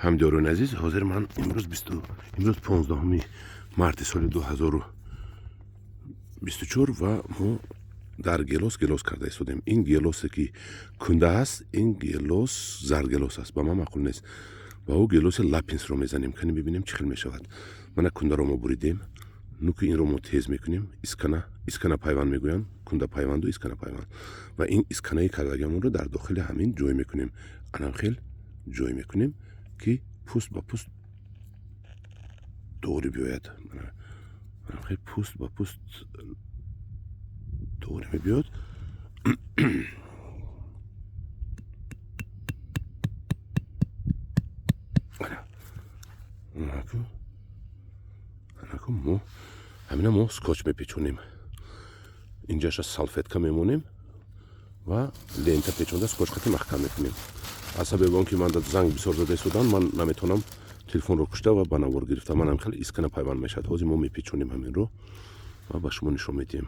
ҳамдёрони азиз, ҳозир ман имрӯз 15 марти соли 2024 ва мо дар гелос карда истодем. Ин гелосе ки кунда ҳаст, ин гелос заргелос аст, ба ман маъқул нест. Ва ӯ гелоси лапинсро мезанем, кани бибинем чӣ хел мешавад. Мана кундаро мо буридем, нуки инро мо тез мекунем, искана пайванд мегӯянд, кунда пайванду искана пайванд. Ва ин исканаи кардагиамонро дар дохили ҳамин ҷой мекунем, анахел ҷой мекунем ки пӯст ба пӯст дори биёяд. Пӯст ба пӯст дори мебиёд. мо ҳамина мо скотч мепечонем. Инҷаша салфетка мемонем ва лента печонда скотчхати маҳкам мекунем. аз сабаби он ки ман занг бисёр зада истоданд, ман наметавонам телефонро кушта ва ба навор гирифта. Ман ҳамихел искана пайванд мешавад. ҳозир мо мепечонем ҳаминро ва ба шумо нишон медиҳем.